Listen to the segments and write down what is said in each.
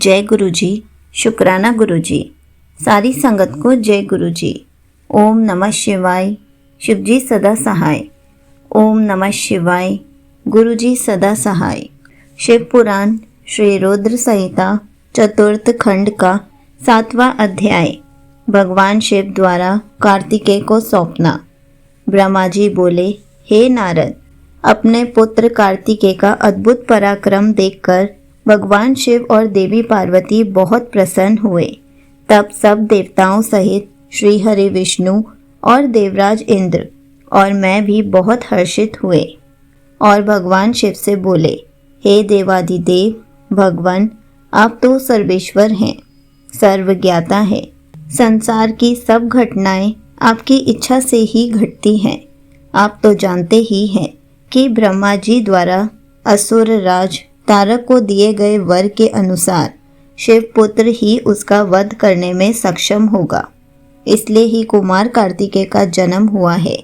जय गुरु जी, शुक्राना गुरु जी। सारी संगत को जय गुरु जी। ओम नमः शिवाय। शिव जी सदा सहाय। ओम नमः शिवाय। गुरु जी सदा सहाय। शिव पुराण श्री रुद्र संहिता चतुर्थ खंड का 7वां अध्याय। भगवान शिव द्वारा कार्तिकेय को सौंपना। ब्रह्मा जी बोले, हे नारद, अपने पुत्र कार्तिकेय का अद्भुत पराक्रम देखकर भगवान शिव और देवी पार्वती बहुत प्रसन्न हुए। तब सब देवताओं सहित श्री हरि विष्णु और देवराज इंद्र और मैं भी बहुत हर्षित हुए और भगवान शिव से बोले, हे देवादिदेव भगवान, आप तो सर्वेश्वर हैं, सर्वज्ञाता हैं। संसार की सब घटनाएं आपकी इच्छा से ही घटती हैं। आप तो जानते ही हैं कि ब्रह्मा जी द्वारा असुर राज तारक को दिए गए वर के अनुसार शिव पुत्र ही उसका वध करने में सक्षम होगा। इसलिए ही कुमार कार्तिकेय का जन्म हुआ है।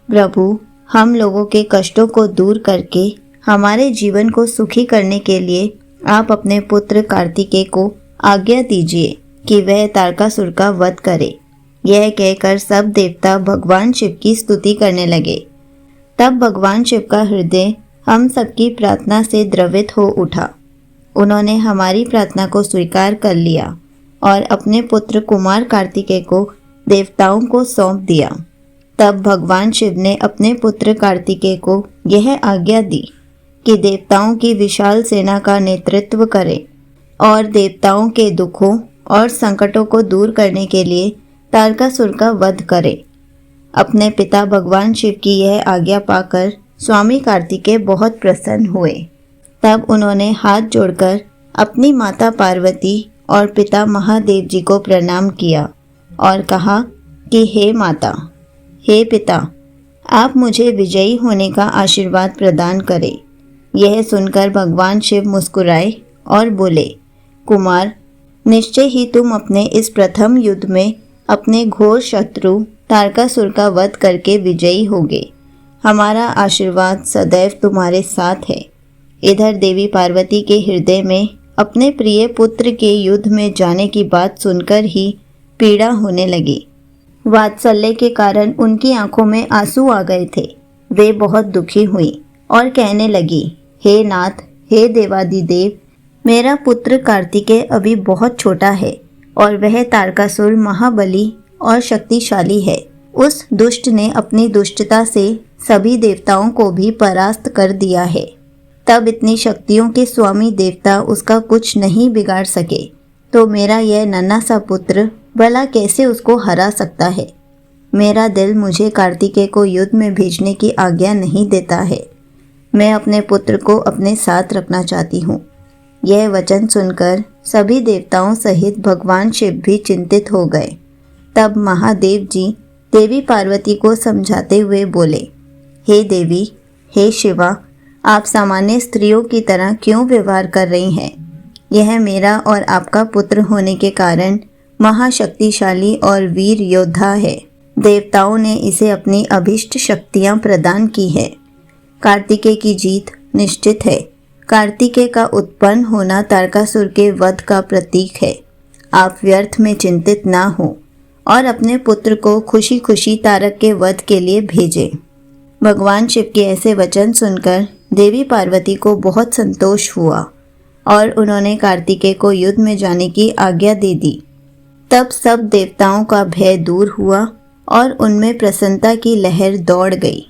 प्रभु, हम लोगों के कष्टों को दूर करके हमारे जीवन को सुखी करने के लिए आप अपने पुत्र कार्तिकेय को आज्ञा दीजिए कि वह तारकासुर का वध करे। यह कहकर सब देवता भगवान शिव की स्तुति करने लगे। तब भगवान शिव का हृदय हम सबकी प्रार्थना से द्रवित हो उठा। उन्होंने हमारी प्रार्थना को स्वीकार कर लिया और अपने पुत्र कुमार कार्तिकेय को देवताओं को सौंप दिया। तब भगवान शिव ने अपने पुत्र कार्तिकेय को यह आज्ञा दी कि देवताओं की विशाल सेना का नेतृत्व करे और देवताओं के दुखों और संकटों को दूर करने के लिए तारकासुर का वध करे। अपने पिता भगवान शिव की यह आज्ञा पाकर स्वामी कार्तिकेय बहुत प्रसन्न हुए। तब उन्होंने हाथ जोड़कर अपनी माता पार्वती और पिता महादेव जी को प्रणाम किया और कहा कि हे माता, हे पिता, आप मुझे विजयी होने का आशीर्वाद प्रदान करें। यह सुनकर भगवान शिव मुस्कुराए और बोले, कुमार, निश्चय ही तुम अपने इस प्रथम युद्ध में अपने घोर शत्रु तारकासुर का वध करके विजयी होगे। हमारा आशीर्वाद सदैव तुम्हारे साथ है। इधर देवी पार्वती के हृदय में अपने प्रिय पुत्र के युद्ध में जाने की बात सुनकर ही पीड़ा होने लगी। वात्सल्य के कारण उनकी आंखों में आंसू आ गए थे। वे बहुत दुखी हुई और कहने लगी, हे नाथ, हे देवादिदेव, मेरा पुत्र कार्तिकेय अभी बहुत छोटा है और वह तारकासुर महाबली और शक्तिशाली है। उस दुष्ट ने अपनी दुष्टता से सभी देवताओं को भी परास्त कर दिया है। तब इतनी शक्तियों के स्वामी देवता उसका कुछ नहीं बिगाड़ सके, तो मेरा यह नन्हा सा पुत्र भला कैसे उसको हरा सकता है। मेरा दिल मुझे कार्तिकेय को युद्ध में भेजने की आज्ञा नहीं देता है। मैं अपने पुत्र को अपने साथ रखना चाहती हूँ। यह वचन सुनकर सभी देवताओं सहित भगवान शिव भी चिंतित हो गए। तब महादेव जी देवी पार्वती को समझाते हुए बोले, हे देवी, हे शिवा, आप सामान्य स्त्रियों की तरह क्यों व्यवहार कर रही हैं? यह मेरा और आपका पुत्र होने के कारण महाशक्तिशाली और वीर योद्धा है। देवताओं ने इसे अपनी अभिष्ट शक्तियां प्रदान की है। कार्तिकेय की जीत निश्चित है। कार्तिकेय का उत्पन्न होना तारकासुर के वध का प्रतीक है। आप व्यर्थ में चिंतित ना हो और अपने पुत्र को खुशी खुशी तारक के वध के लिए भेजें। भगवान शिव के ऐसे वचन सुनकर देवी पार्वती को बहुत संतोष हुआ और उन्होंने कार्तिकेय को युद्ध में जाने की आज्ञा दे दी। तब सब देवताओं का भय दूर हुआ और उनमें प्रसन्नता की लहर दौड़ गई।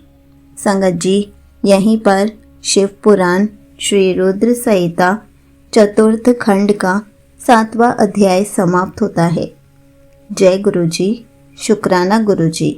संगत जी, यहीं पर शिव पुराण श्री रुद्र संहिता चतुर्थ खंड का 7वां अध्याय समाप्त होता है। जय गुरु जी, शुक्राना गुरु जी।